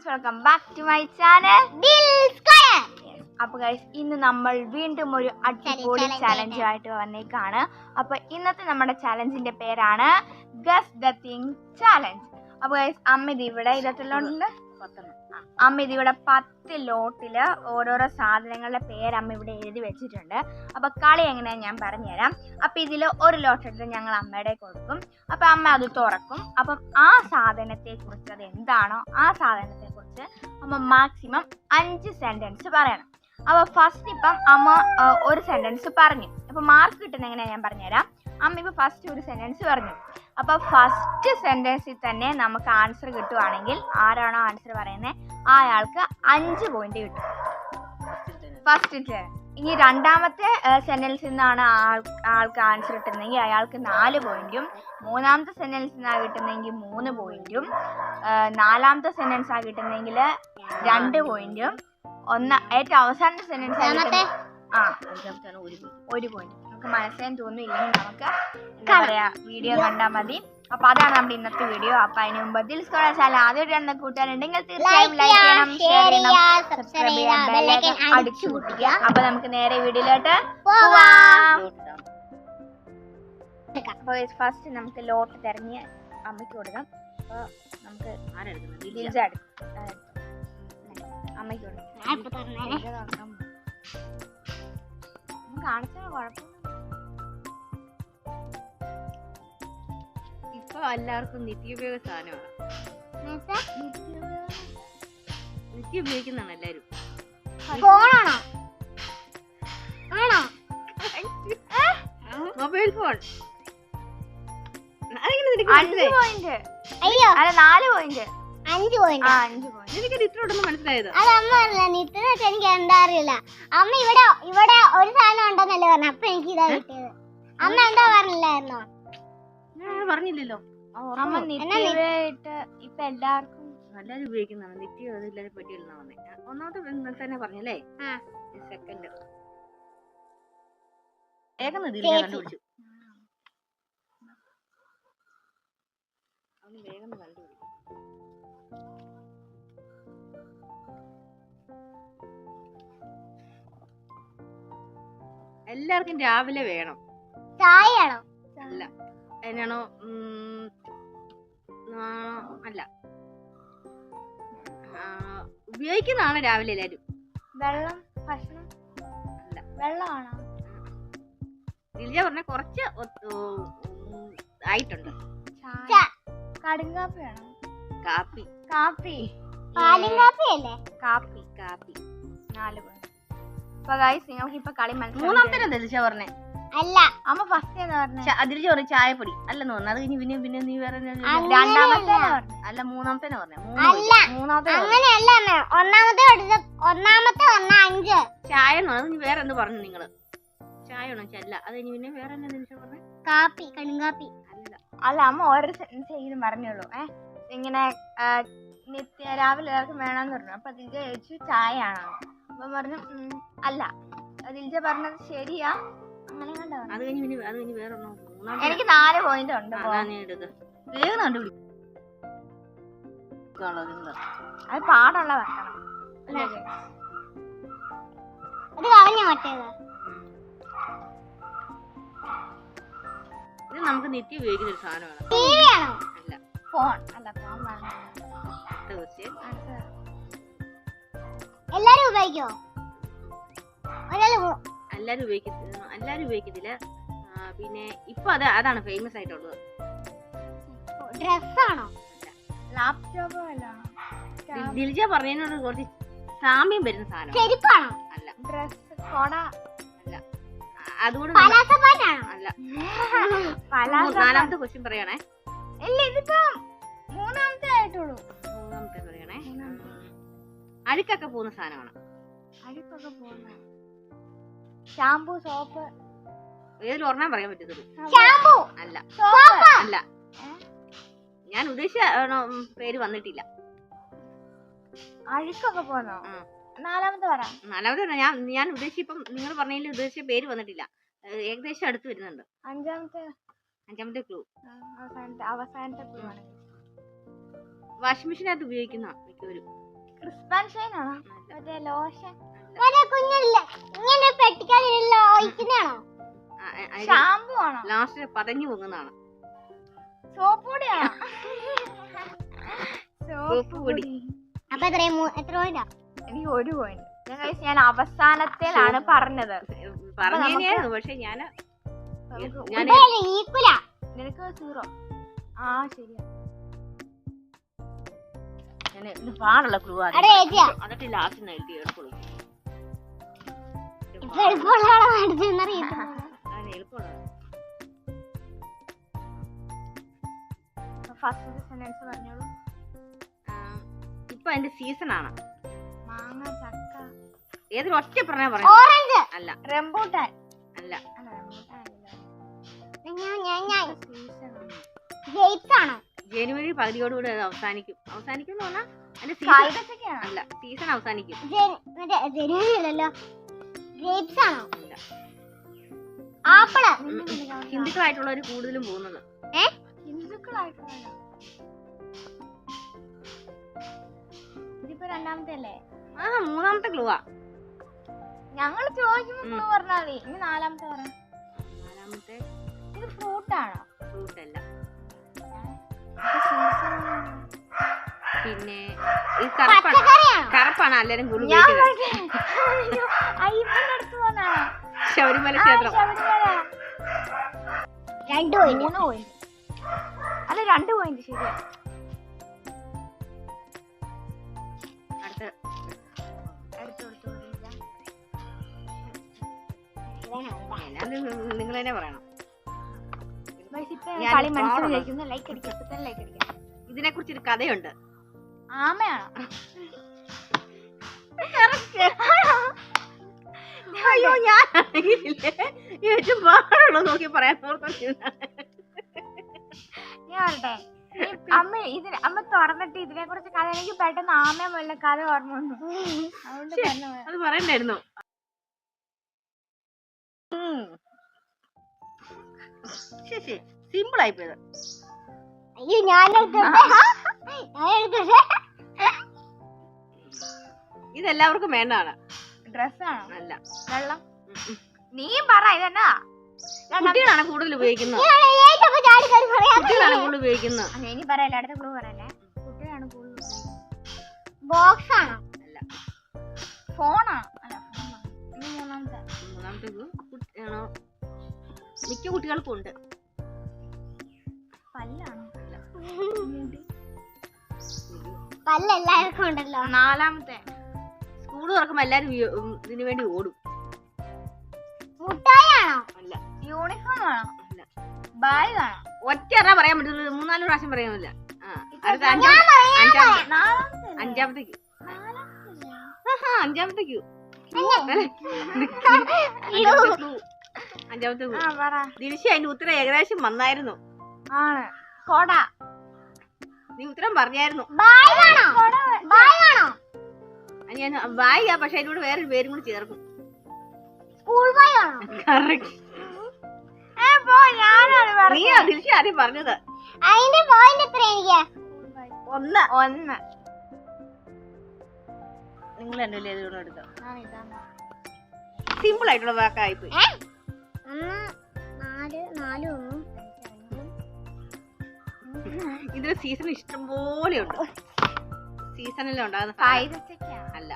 Welcome back to my channel. അപ്പോൾ guys, ഇന്ന് നമ്മൾ വീണ്ടും ഒരു അടിപൊളി ചാലഞ്ചുമായിട്ട് വന്നേക്കാണ്. അപ്പോൾ ഇന്നത്തെ നമ്മുടെ ചാലഞ്ചിന്റെ പേരാണ് ഗസ് ദ തിങ് ചാലഞ്ച്. അപ്പോൾ ഗൈസ്, അമ്മ ഇവിടെ 10 ലോട്ടില് ഓരോരോ സാധനങ്ങളുടെ പേര് അമ്മ ഇവിടെ എഴുതി വെച്ചിട്ടുണ്ട്. അപ്പോൾ കളി എങ്ങനെയാ ഞാൻ പറഞ്ഞുതരാം. അപ്പോൾ ഇതിൽ ഒരു ലോട്ട് എടുത്ത് ഞങ്ങൾ അമ്മയുടെ കൊടുക്കും. അപ്പോൾ അമ്മ അത് തുറക്കും. അപ്പം ആ സാധനത്തെ കുറിച്ച്, അത് എന്താണോ ആ സാധനത്തെ കുറിച്ച് അമ്മ മാക്സിമം 5 സെന്റൻസ് പറയണം. അപ്പോൾ ഫസ്റ്റ് ഇപ്പം അമ്മ ഒരു സെന്റൻസ് പറഞ്ഞു. അപ്പോൾ മാർക്ക് കിട്ടുന്ന എങ്ങനെയാ ഞാൻ പറഞ്ഞുതരാം. അമ്മ ഇപ്പോൾ ഫസ്റ്റ് ഒരു സെന്റൻസ് പറഞ്ഞു. അപ്പോൾ ഫസ്റ്റ് സെന്റൻസിൽ തന്നെ നമുക്ക് ആൻസർ കിട്ടുവാണെങ്കിൽ, ആരാണോ ആൻസർ പറയുന്നത് അയാൾക്ക് 5 പോയിന്റ് കിട്ടും ഫസ്റ്റ്. ഇനി രണ്ടാമത്തെ സെന്റൻസിൽ നിന്നാണ് ആൾക്ക് ആൻസർ കിട്ടുന്നതെങ്കിൽ അയാൾക്ക് 4 പോയിന്റും, മൂന്നാമത്തെ സെന്റൻസിൽ നിന്നാണ് കിട്ടുന്നതെങ്കിൽ 3 പോയിന്റും, നാലാമത്തെ സെന്റൻസ് ആണ് കിട്ടുന്നതെങ്കിൽ 2 പോയിന്റും, ഏറ്റവും അവസാനത്തെ സെന്റൻസ് 1 പോയിന്റ്. നമുക്ക് മനസ്സിലാൻ തോന്നുന്നില്ലെങ്കിൽ നമുക്ക് എന്താ പറയാ, വീഡിയോ കണ്ടാൽ മതി. അപ്പൊ അതാണ് നമ്മുടെ ഇന്നത്തെ വീഡിയോ. അപ്പൊ അതിന് മുമ്പ് ദിൽ സ്കോളർ ചാനൽ ആദ്യമായിട്ട് കൂട്ടുകാരുണ്ടെങ്കിൽ തീർച്ചയായും ലൈക്ക് ചെയ്യണം, ഷെയർ ചെയ്യണം, സബ്സ്ക്രൈബ് ചെയ്യണം, ബെല്ലൈക്കൺ അടിച്ചു പൊട്ടിക്കുക. അപ്പൊ നമുക്ക് നേരെ വീഡിയോയിലോട്ട് പോവാം. അപ്പൊ ഫസ്റ്റ് നമുക്ക് ലോട്ട് തെരഞ്ഞ് അമ്മയ്ക്ക് കൊടുക്കാം. അപ്പൊ നമുക്ക് അമ്മയ്ക്ക് കൊടുക്കാം. കാണിച്ചാൽ കുഴപ്പം. ഇപ്പൊ എല്ലാവർക്കും നിത്യോപയോഗ സാധനമാണ്. നിത്യം ഉപയോഗിക്കുന്നതാണ് എല്ലാരും. Mobile phone. 5 പോയിന്റ്. അല്ല 4 പോയിന്റ്. 5 പോയിന്റ്. എനിക്ക് നിത്യോടൊന്നും മനസ്സിലായത്. അത് അമ്മ പറഞ്ഞ നിത്യം എനിക്ക് എന്താ അറിയില്ല. അമ്മ ഇവിടെ ഒരു സാധനം ഉണ്ടെന്നല്ലേ പറഞ്ഞു. അപ്പൊ എനിക്ക് ഇതാ കിട്ടിയത്. അമ്മ എന്താ പറഞ്ഞില്ലായിരുന്നോ? പറഞ്ഞില്ലല്ലോ. അമ്മ നിത്യമായിട്ട് ഇപ്പൊ എല്ലാവർക്കും ഉപയോഗിക്കുന്നതാണ്. നിത്യം അതില്ലാതെ പറ്റിയില്ലെന്നാ പറഞ്ഞേ. ഒന്നാമത്തെ തന്നെ പറഞ്ഞല്ലേ. സെക്കൻഡ് വേഗം കണ്ടുപിടിച്ചു. അവന് വേഗം കണ്ടുപിടിച്ചു. എല്ലാവർക്കും രാവിലെ വേണം. ചായയാണോ? അല്ല. എന്നാണോ? അല്ല, ഉപയോഗിക്കുന്നതാണ് രാവിലെ എല്ലാരും. വെള്ളം, ഭക്ഷണം. അല്ല. വെള്ളമാണോ? ദിൽജ പറഞ്ഞ കുറച്ച് ആയിട്ടുണ്ട്. കടുങ്കാപ്പിയാണോ? കാപ്പി. പാലും കാപ്പിയല്ലേ? കാപ്പി. 4 പോയിന്റ്. അപ്പൊ ഗൈസ്, നിങ്ങൾക്ക് ഇപ്പൊ കളി മനസ്സിലായി. മൂന്നാമത്തെ ദിൽജ പറഞ്ഞേ. അല്ല, അമ്മ ഫസ്റ്റ് എന്താ പറഞ്ഞ? ദിൽജ പറഞ്ഞു ചായപ്പൊടി അല്ലെന്ന് പറഞ്ഞു. അത് കഴിഞ്ഞ് പിന്നെ നീ വേറെ രണ്ടാമത്തെ അല്ല മൂന്നാമത്തെ പറഞ്ഞേ. മൂന്നാമത്തെ അങ്ങനെയല്ല. ഒന്നാമത്തെ 5 ചായ അത് വേറെ എന്ത് പറഞ്ഞു നിങ്ങള്? ചായ ആണോ? അല്ല. അത് കഴിഞ്ഞ് പിന്നെ വേറെ എന്നാ ദിൽജ പറഞ്ഞേ? കാപ്പി, കടുങ്കാപ്പി. അല്ല, അമ്മ ഓരോ സെന്റൻസ് ചെയ്ത് പറഞ്ഞോളൂ. ഇങ്ങനെ രാവിലെ എല്ലാവർക്കും വേണമെന്ന് പറഞ്ഞു. അപ്പൊ ദിൽജ ചോദിച്ചു ചായയാണോ? അപ്പൊ പറഞ്ഞു അല്ല. ദിൽജ പറഞ്ഞത് ശരിയാ. അങ്ങനെ കണ്ടോ? അത് കഴിഞ്ഞ് വേറെ ഒന്നോ. എനിക്ക് 4 പോയിന്റ് ഉണ്ട്. വേഗം കണ്ടുപിടിക്കും. അത് പാടുള്ള വെക്കണം. ഇത് കളഞ്ഞ മറ്റേത്. ഇത് നമുക്ക് നിത്യം ഉപയോഗിക്കുന്ന ഒരു സാധനമാണ്. ടിവിയാണോ? അല്ല. ഫോൺ. അല്ല, ഫോൺ പറഞ്ഞു. എല്ലാരും ഉപയോഗിക്കോ? എല്ലാരും ഉപയോഗിക്കത്തില്ല. പിന്നെ ഇപ്പൊ അതാണ് ഫേമസ് ആയിട്ടുള്ളത്. ഡ്രസ്സാണോ? ലാപ്ടോപ്പോ? അല്ല. ദിൽജ പറഞ്ഞതിനോട് കുറച്ച് സാമ്യം വരുന്ന സാധനം. ചെരുപ്പാണോ? അല്ല. ഡ്രസ്, കൊട. അല്ല. അതുകൊണ്ട് അല്ല. നാലാമത്തെ ക്വസ്റ്റ്യൻ പറയണേ. ഇല്ല, ഇതിപ്പോ മൂന്നാമത്തെ ആയിട്ടുള്ളൂ. മൂന്നാമത്തെ പറയണേ. അഴുക്കൊക്കെ പോകുന്ന സാധനമാണ്. അഴുക്കൊക്കെ പോകുന്ന ഷാമ്പു, സോപ്പ്. ഏതിൽ ഒരെണ്ണം പറയാൻ പറ്റത്തുള്ളൂ. അല്ല. അല്ല, ഞാൻ ഉദ്ദേശിച്ച പേര് വന്നിട്ടില്ല. അഴുക്കൊക്കെ പോന്നോ? നാലാമത്തെ പറ. നാലാമത്തെ ഞാൻ ഉദ്ദേശിച്ച ഇപ്പം നിങ്ങൾ പറഞ്ഞതിൽ ഉദ്ദേശിച്ച പേര് വന്നിട്ടില്ല. ഏകദേശം അടുത്ത് വരുന്നുണ്ട്. അഞ്ചാമത്തെ ക്ലൂ അവസാനത്തെ ക്ലൂ ആണ്. വാഷിംഗ് മെഷീനകത്ത് ഉപയോഗിക്കുന്ന മിക്കവരും. ക്രിസ്പൻ ഷൈൻ ആണോ? മറ്റേ ലോഷൻ, കുഞ്ഞില്ല ഇങ്ങനെ പെട്ടിക്കല്ല ഒഴിക്കുന്നതാണോ? ഷാമ്പു ആണോ? ലാസ്റ്റ് പതഞ്ഞു പൊങ്ങുന്നതാണ്. സോപ്പ് പൊടിയാണോ? സോപ്പ് പൊടി. അപ്പൊ എത്ര പോയിന്റാ? എനിക്ക് 1 പോയിന്റ്. ഞാൻ അവസാനത്തിലാണ് പറഞ്ഞത്. പറഞ്ഞായിരുന്നു പക്ഷെ ഞാൻ ഈക്വലാ. നിനക്ക് 0. ആ ശരിയാ. ഇത് പാടുള്ള ക്ലൂ ആണ്. അവിടെ ചേച്ചിയാ എന്നിട്ട് ലാസ്റ്റ് എഴുതി എളുപ്പമുള്ളൂ. ഇപ്പൊ എളുപ്പമുള്ളതാണ് പഠിച്ചെന്നറിയില്ല. എളുപ്പമുള്ളത് ഫസ്റ്റ് സെന്റൻസ് പറഞ്ഞോളൂ. ഇപ്പൊ അതിന്റെ സീസൺ ആണ്. മാങ്ങ, ചക്ക, ഏതൊരു ഒറ്റ പറഞ്ഞാ പറയാം. ഓറഞ്ച്, അല്ല റംബൂട്ടാൻ, അല്ല ഗ്രേപ്സ് ആണോ? ജനുവരി പകുതിയോടുകൂടി അത് അവസാനിക്കും. അവസാനിക്കും എന്ന് പറഞ്ഞാൽ അതിന്റെ സീസൺ അല്ല, സീസൺ അവസാനിക്കും. ജനുവരി അല്ലല്ലോ. ഗ്രേപ്സ് ആണോ? ആപ്പിള്. ഹിന്ദുക്കളായിട്ടുള്ളവർ കൂടുതലും പോകുന്നത്. ഹിന്ദുക്കളായിട്ടുള്ള ഇതിപ്പോ രണ്ടാമത്തെ അല്ലേ? മൂന്നാമത്തെ ക്ലൂവാ. ഞങ്ങൾ ചോദിക്കുമ്പോ ക്ലൂ പറഞ്ഞാൽ മതി. ഇനി നാലാമത്തെ പറ. നാലാമത്തെ ഇത് ഫ്രൂട്ട് ആണോ? ഫ്രൂട്ട് അല്ല. പിന്നെ ഇത് കറുപ്പാണ് എല്ലാരും കൂടുതൽ ശബരിമല ക്ഷേത്രം. 2 പോയിന്റ്. അല്ല 2 പോയിന്റ് ശരിയാ. നിങ്ങൾ തന്നെ പറയണം. ഇതിനെ കുറിച്ചൊരു കഥയുണ്ട്. ആമയാണോ? അയ്യോ ഞാനാണെങ്കിലേ ഏറ്റവും പാടുള്ളൂ നോക്കി പറയാൻ അമ്മ അമ്മ തുറന്നിട്ട് ഇതിനെ കുറിച്ച് കഥ എനിക്ക് പെട്ടെന്ന് ആമയ പോലെ കഥ ഓർമ്മ വന്നു. അതുകൊണ്ട് അത് പറയണ്ടായിരുന്നു. സിമ്പിൾ ആയിപ്പോയത്. അയ്യോ ഞാൻ ഇതെല്ലാവർക്കും വേണ്ടതാണ്. ഡ്രസ്സാണോ? അല്ല. വെള്ളം. നീയും പറ. ഇതെന്നാ? കുട്ടികളാണ് കൂടുതൽ ഉപയോഗിക്കുന്നത്. കുട്ടികളാണ് കൂടുതൽ ഉപയോഗിക്കുന്നത്. ഇനി പറയല്ലേ, അടുത്ത ക്ലൂ പറയല്ലേ. കുട്ടികളാണ് കൂടുതൽ. ബോക്സ് ആണോ? അല്ല. ഫോണാണോ? അല്ല. ഇനി മൂന്നാമത്തെ ആണോ? മിക്ക കുട്ടികൾക്കും ഉണ്ട്. പല്ലാണോ? പല്ല് എല്ലാവർക്കും ഉണ്ടല്ലോ. നാലാമത്തെ സ്കൂൾ തുറക്കുമ്പോ എല്ലാരും ഇതിനു വേണ്ടി ഓടും. മുട്ടായാണോ? അല്ല. യൂണിഫോം ആണോ? അല്ല. ബാഗ് ആണോ? ഒറ്റ പറയാൻ പറ്റില്ല. 3-4 പ്രാവശ്യം പറയാനില്ല. അഞ്ചാമത്തേക്ക് ദിൽഷി അതിന്റെ ഉത്തരം ഏകദേശം വന്നായിരുന്നു. കൊട. നീ ഉത്തരം പറഞ്ഞായിരുന്നു. ഞാൻ ബാഗാ, പക്ഷെ അതിലൂടെ വേറൊരു പേരും കൂടി ചേർക്കും. നീയാ ദിൽഷി ആദ്യം പറഞ്ഞത്. 1 നിങ്ങൾ എന്നെ ഇതുകൊണ്ട് എടുക്കാം. സിമ്പിൾ ആയിട്ടുള്ള വാക്കായിപ്പോയി. ഇതിന് സീസൺ ഇഷ്ടം പോലെ ഉണ്ട്. സീസണിൽ ഉണ്ടാകുന്ന അല്ല.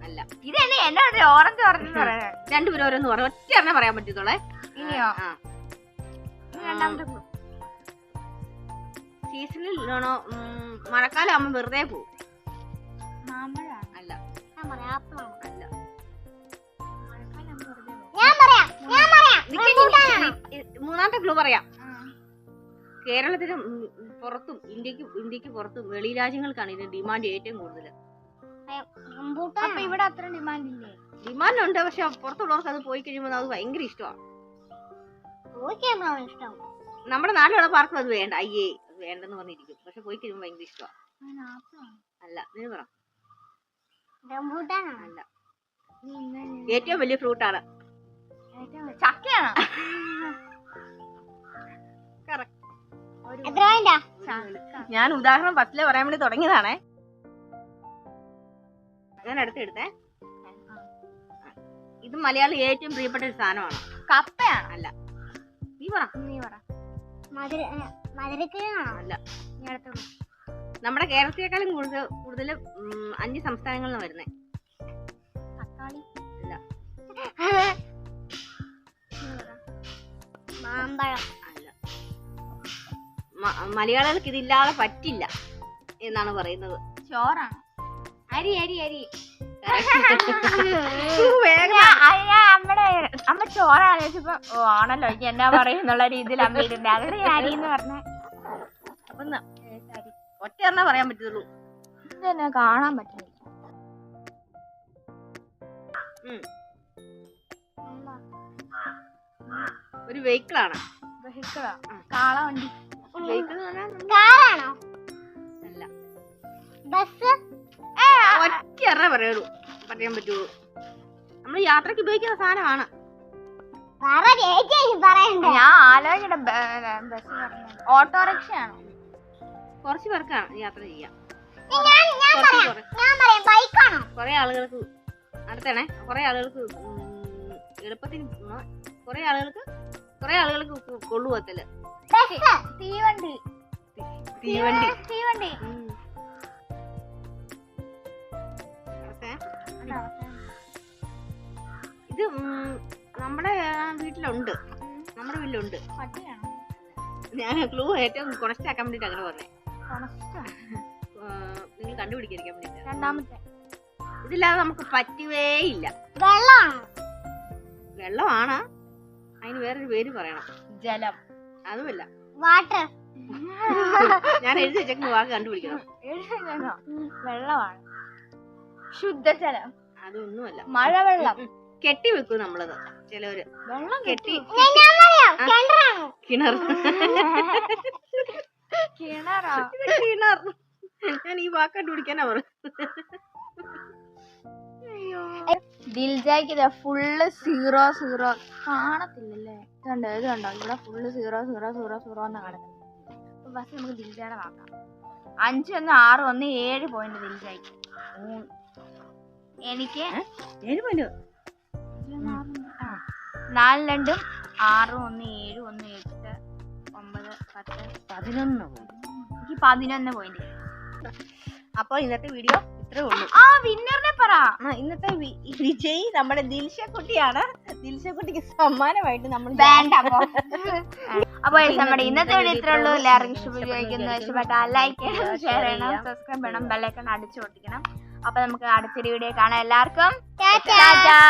അല്ല. ഇതല്ലേ എന്നോട് ഓറഞ്ച് ഓറഞ്ച് പറയാൻ. രണ്ടുപേരും ഓരോന്ന് പറയാം. ഒറ്റ എണ്ണ പറയാൻ പറ്റത്തോളെ. ഇനിയോ? രണ്ടാമത്തെ സീസണിൽ മഴക്കാലം ആവുമ്പോ വെറുതെ പോവും. അല്ല. മൂന്നാമത്തെ ക്ലൂ പറയാം. കേരളത്തിന് പുറത്തും ഇന്ത്യക്ക് പുറത്തും വെളി രാജ്യങ്ങൾക്കാണ് ഇതിന് ഡിമാൻഡ് ഏറ്റവും കൂടുതൽ. അപ്പൊ ഇവിടെ അത്ര ഡിമാൻഡ് ഇല്ലേ? ഡിമാൻഡ് ഉണ്ട്, പക്ഷെ പുറത്തുള്ളവർക്ക് അത് പോയി കഴിയുമ്പോൾ അത് ഭയങ്കര ഇഷ്ടമാണ്. നമ്മുടെ നാട്ടിലുള്ള പാർക്കും അത് വേണ്ട. അയ്യേ അത് വേണ്ടെന്ന് പറഞ്ഞിരിക്കും. പക്ഷെ പോയി കഴിയുമ്പോൾ ഭയങ്കര ഇഷ്ടമാണ്. അല്ല. നീ പറ. റംബൂട്ടാനാണോ? അല്ല. ഏറ്റവും വലിയ ഫ്രൂട്ടാണ്. ചക്കയാണോ? എത്ര വേണ്ട? ഞാൻ ഉദാഹരണം ഫസ്റ്റിലെ പറയാൻ വേണ്ടി തുടങ്ങിയതാണേ. ഞാൻ അടുത്തെടുത്തേ. ഇത് മലയാളി ഏറ്റവും പ്രിയപ്പെട്ട ഒരു സാധനമാണ്. കപ്പയാണോ? അല്ല. നീ പറ. മധുരക്കിഴങ്ങാണോ? അല്ല. നീ അടുത്ത നമ്മുടെ കേരളത്തെക്കാളും കൂടുതൽ 5 സംസ്ഥാനങ്ങളിൽ നിന്ന് വരുന്നേ. തക്കാളി. അല്ല. മാമ്പഴം. അല്ല. മലയാളികൾക്ക് ഇതില്ലാതെ പറ്റില്ല എന്നാണ് പറയുന്നത്. ചോറാണ്. അരി അരി അരി. അമ്മ ചോറാണ് ചോദിച്ചപ്പോ ഓ ആണല്ലോ എനിക്ക് എന്നാ പറയുന്നുള്ള രീതിയിൽ അമ്മ ഇടുന്നത്. അവിടെ അരി എന്ന് പറഞ്ഞ ഒറ്റ എണ്ണ പറയാൻ പറ്റുള്ളൂ. ഇതെന്നെ കാണാൻ പറ്റില്ല. ഒരു വെഹിക്കിളാണ്. വെഹിക്കിളാ? കാളവണ്ടി. വെഹിക്കിൾ കാറാണോ? അല്ല. ബസ്. ഒറ്റ എണ്ണ പറയാൻ പറ്റുള്ളൂ. നമ്മൾ യാത്രക്ക് ഉപയോഗിക്കുന്ന സാധനമാണ്. ഞാൻ ആലോചിക്കട്ടെ. ബസ് പറഞ്ഞത് ഓട്ടോറിക്ഷയാണോ? കുറച്ച് പേർക്കാണ് യാത്ര ചെയ്യാം. കുറെ ആളുകൾക്ക് അടുത്തണേ. കുറെ ആളുകൾക്ക് എളുപ്പത്തിന് കുറെ ആളുകൾക്ക് കൊള്ളുവത്തല്. തീവണ്ടി. ഇത് നമ്മുടെ വീട്ടിലുണ്ട്. പട്ടിയാണോ? ഞാൻ ക്ലൂ ഏറ്റവും കുറച്ചാക്കാൻ വേണ്ടിട്ട് അങ്ങനെ പറഞ്ഞേ. നിങ്ങൾ കണ്ടുപിടിക്കാൻ വേണ്ടിട്ട്. രണ്ടാമത്തെ. ഇതില്ലാതെ നമുക്ക് പറ്റുകയില്ല. വെള്ളമാണ്. അതിന് വേറൊരു പേര് പറയണം. ജലം. അതുമല്ല. വാട്ടർ. ഞാൻ എഴുതി വെച്ചേക്കുന്ന വാക്ക് കണ്ടുപിടിക്കണം. വെള്ളമാണ്. ശുദ്ധജലം. അതൊന്നുമല്ല. മഴവെള്ളം. കെട്ടി വെക്കും നമ്മളത്. ചിലവര് വെള്ളം കെട്ടി. കിണർ. കിണറാ? കിണർ. ഞാൻ ഈ വാക്ക് കണ്ടുപിടിക്കാനാ പറഞ്ഞു. ദിൽജയ്ക്ക് ഫുള്ള് 0 കാണത്തില്ലല്ലേ? ഇത് കണ്ടോ ഇവിടെ ഫുള്ള് 0 എന്ന് കിടക്കുന്നത്. ബസ് നമുക്ക് ദിൽജയുടെ നോക്കാം. 5 1 6 1 7 പോയിന്റ് ദിൽജയ്ക്ക്. എനിക്ക് 7 പോയിന്റ്. 4 2 6 1 7 1 8 9 10 11. എനിക്ക് 11 പോയിന്റ്. അപ്പൊ ഇന്നത്തെ വീഡിയോ ഇത്രേ ഉള്ളൂ. വിന്നറിനെ പറ. ഇന്നത്തെ വിജയ് നമ്മുടെ ദിൽഷക്കുട്ടിയാണ്. ദിൽഷക്കുട്ടിക്ക് സമ്മാനമായിട്ട് നമ്മൾ വേണ്ട. അപ്പൊ നമ്മുടെ ഇന്നത്തെ വീഡിയോ ഇത്രേ ഉള്ളൂ. എല്ലാവർക്കും ഇഷ്ടപ്പെട്ടാൽ ലൈക്ക് ചെയ്യണം, ഷെയർ ചെയ്യണം, സബ്സ്ക്രൈബ് ചെയ്യണം, ബെല്ലൈക്കൺ അടിച്ചു പൊട്ടിക്കണം. അപ്പൊ നമുക്ക് അടുത്തൊരു വീഡിയോ കാണാം. എല്ലാവർക്കും ടാറ്റാ.